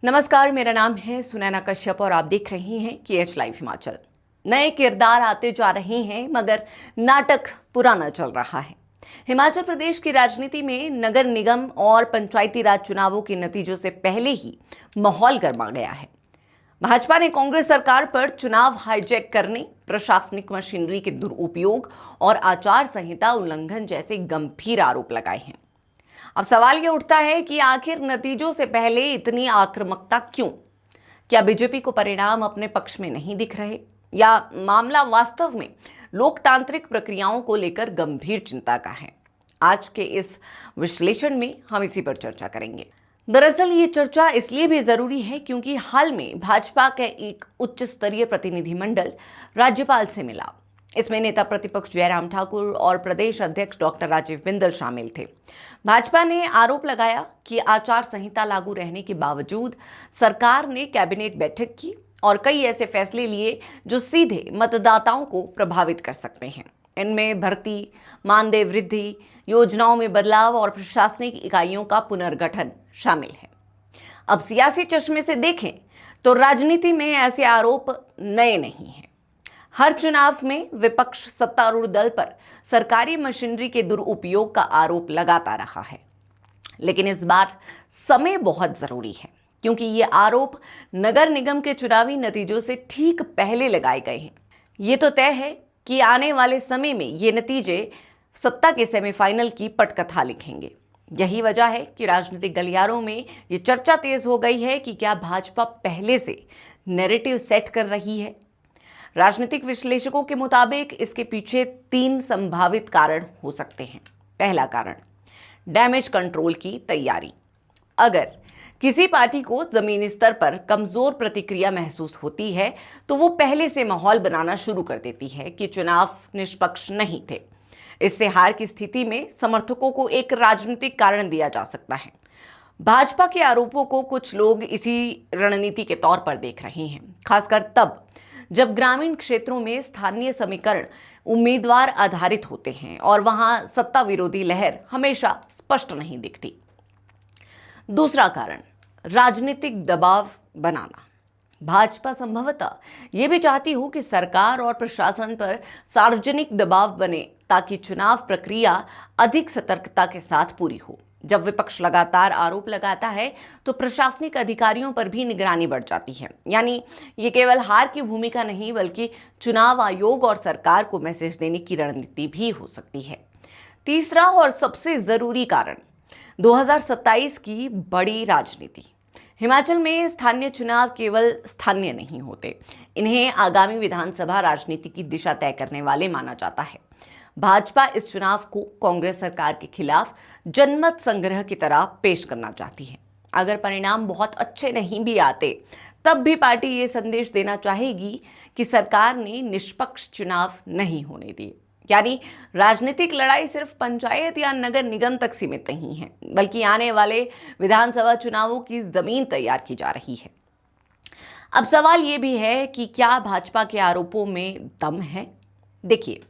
नमस्कार, मेरा नाम है सुनैना कश्यप और आप देख रहे हैं KH लाइव हिमाचल। नए किरदार आते जा रहे हैं मगर नाटक पुराना चल रहा है। हिमाचल प्रदेश की राजनीति में नगर निगम और पंचायती राज चुनावों के नतीजों से पहले ही माहौल गर्मा गया है। भाजपा ने कांग्रेस सरकार पर चुनाव हाईजैक करने, प्रशासनिक मशीनरी के दुरुपयोग और आचार संहिता उल्लंघन जैसे गंभीर आरोप लगाए हैं। अब सवाल ये उठता है कि आखिर नतीजों से पहले इतनी आक्रामकता क्यों? क्या बीजेपी को परिणाम अपने पक्ष में नहीं दिख रहे, या मामला वास्तव में लोकतांत्रिक प्रक्रियाओं को लेकर गंभीर चिंता का है? आज के इस विश्लेषण में हम इसी पर चर्चा करेंगे। दरअसल ये चर्चा इसलिए भी जरूरी है क्योंकि हाल में भाजपा का एक उच्च स्तरीय प्रतिनिधिमंडल राज्यपाल से मिला। इसमें नेता प्रतिपक्ष जयराम ठाकुर और प्रदेश अध्यक्ष डॉक्टर राजीव बिंदल शामिल थे। भाजपा ने आरोप लगाया कि आचार संहिता लागू रहने के बावजूद सरकार ने कैबिनेट बैठक की और कई ऐसे फैसले लिए जो सीधे मतदाताओं को प्रभावित कर सकते हैं। इनमें भर्ती, मानदेय वृद्धि, योजनाओं में बदलाव और प्रशासनिक इकाइयों का पुनर्गठन शामिल है। अब सियासी चश्मे से देखें तो राजनीति में ऐसे आरोप नए नहीं हैं। हर चुनाव में विपक्ष सत्तारूढ़ दल पर सरकारी मशीनरी के दुरुपयोग का आरोप लगाता रहा है, लेकिन इस बार समय बहुत जरूरी है क्योंकि ये आरोप नगर निगम के चुनावी नतीजों से ठीक पहले लगाए गए हैं। ये तो तय है कि आने वाले समय में ये नतीजे सत्ता के सेमीफाइनल की पटकथा लिखेंगे। यही वजह है कि राजनीतिक गलियारों में ये चर्चा तेज हो गई है कि क्या भाजपा पहले से नैरेटिव सेट कर रही है। राजनीतिक विश्लेषकों के मुताबिक इसके पीछे 3 संभावित कारण हो सकते हैं। पहला कारण, डैमेज कंट्रोल की तैयारी। अगर किसी पार्टी को जमीनी स्तर पर कमजोर प्रतिक्रिया महसूस होती है तो वो पहले से माहौल बनाना शुरू कर देती है कि चुनाव निष्पक्ष नहीं थे। इससे हार की स्थिति में समर्थकों को एक राजनीतिक कारण दिया जा सकता है। भाजपा के आरोपों को कुछ लोग इसी रणनीति के तौर पर देख रहे हैं, खासकर तब जब ग्रामीण क्षेत्रों में स्थानीय समीकरण उम्मीदवार आधारित होते हैं और वहां सत्ता विरोधी लहर हमेशा स्पष्ट नहीं दिखती। दूसरा कारण, राजनीतिक दबाव बनाना। भाजपा संभवतः ये भी चाहती हो कि सरकार और प्रशासन पर सार्वजनिक दबाव बने ताकि चुनाव प्रक्रिया अधिक सतर्कता के साथ पूरी हो। जब विपक्ष लगातार आरोप लगाता है तो प्रशासनिक अधिकारियों पर भी निगरानी बढ़ जाती है। यानी ये केवल हार की भूमिका नहीं बल्कि चुनाव आयोग और सरकार को मैसेज देने की रणनीति भी हो सकती है। तीसरा और सबसे जरूरी कारण, 2027 की बड़ी राजनीति। हिमाचल में स्थानीय चुनाव केवल स्थानीय नहीं होते, इन्हें आगामी विधानसभा राजनीति की दिशा तय करने वाले माना जाता है। भाजपा इस चुनाव को कांग्रेस सरकार के खिलाफ जनमत संग्रह की तरह पेश करना चाहती है। अगर परिणाम बहुत अच्छे नहीं भी आते तब भी पार्टी ये संदेश देना चाहेगी कि सरकार ने निष्पक्ष चुनाव नहीं होने दिए। यानी राजनीतिक लड़ाई सिर्फ पंचायत या नगर निगम तक सीमित नहीं है, बल्कि आने वाले विधानसभा चुनावों की जमीन तैयार की जा रही है। अब सवाल ये भी है कि क्या भाजपा के आरोपों में दम है? देखिए,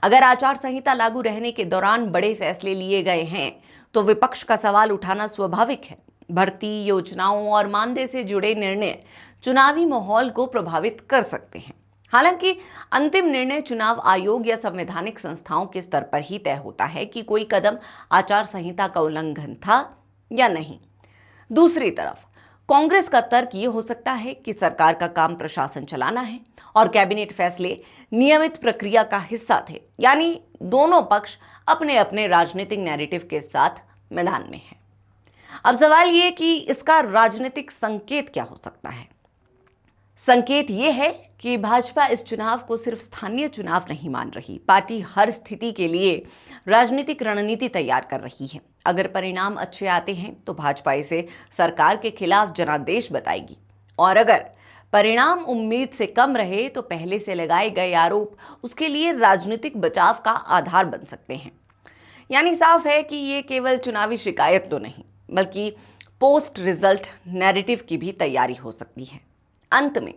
अगर आचार संहिता लागू रहने के दौरान बड़े फैसले लिए गए हैं तो विपक्ष का सवाल उठाना स्वाभाविक है। भर्ती, योजनाओं और मानदेय से जुड़े निर्णय चुनावी माहौल को प्रभावित कर सकते हैं। हालांकि अंतिम निर्णय चुनाव आयोग या संवैधानिक संस्थाओं के स्तर पर ही तय होता है कि कोई कदम आचार संहिता का उल्लंघन था या नहीं। दूसरी तरफ कांग्रेस का तर्क ये हो सकता है कि सरकार का काम प्रशासन चलाना है और कैबिनेट फैसले नियमित प्रक्रिया का हिस्सा थे। यानी दोनों पक्ष अपने अपने राजनीतिक नैरेटिव के साथ मैदान में हैं। अब सवाल ये कि इसका राजनीतिक संकेत क्या हो सकता है? संकेत ये है कि भाजपा इस चुनाव को सिर्फ स्थानीय चुनाव नहीं मान रही। पार्टी हर स्थिति के लिए राजनीतिक रणनीति तैयार कर रही है। अगर परिणाम अच्छे आते हैं तो भाजपा इसे सरकार के खिलाफ जनादेश बताएगी, और अगर परिणाम उम्मीद से कम रहे तो पहले से लगाए गए आरोप उसके लिए राजनीतिक बचाव का आधार बन सकते हैं। यानी साफ है कि ये केवल चुनावी शिकायत तो नहीं बल्कि पोस्ट रिजल्ट नैरेटिव की भी तैयारी हो सकती है। अंत में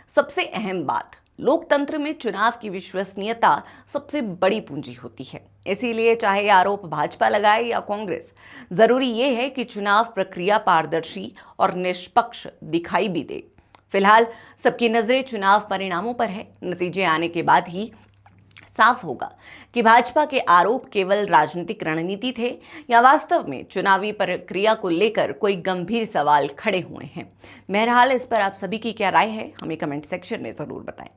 सबसे अहम बात, लोकतंत्र में चुनाव की विश्वसनीयता सबसे बड़ी पूंजी होती है। इसीलिए चाहे आरोप भाजपा लगाए या कांग्रेस, जरूरी ये है कि चुनाव प्रक्रिया पारदर्शी और निष्पक्ष दिखाई भी दे। फिलहाल सबकी नजरें चुनाव परिणामों पर है। नतीजे आने के बाद ही साफ होगा कि भाजपा के आरोप केवल राजनीतिक रणनीति थे या वास्तव में चुनावी प्रक्रिया को लेकर कोई गंभीर सवाल खड़े हुए हैं। बहरहाल इस पर आप सभी की क्या राय है, हमें कमेंट सेक्शन में जरूर बताएं।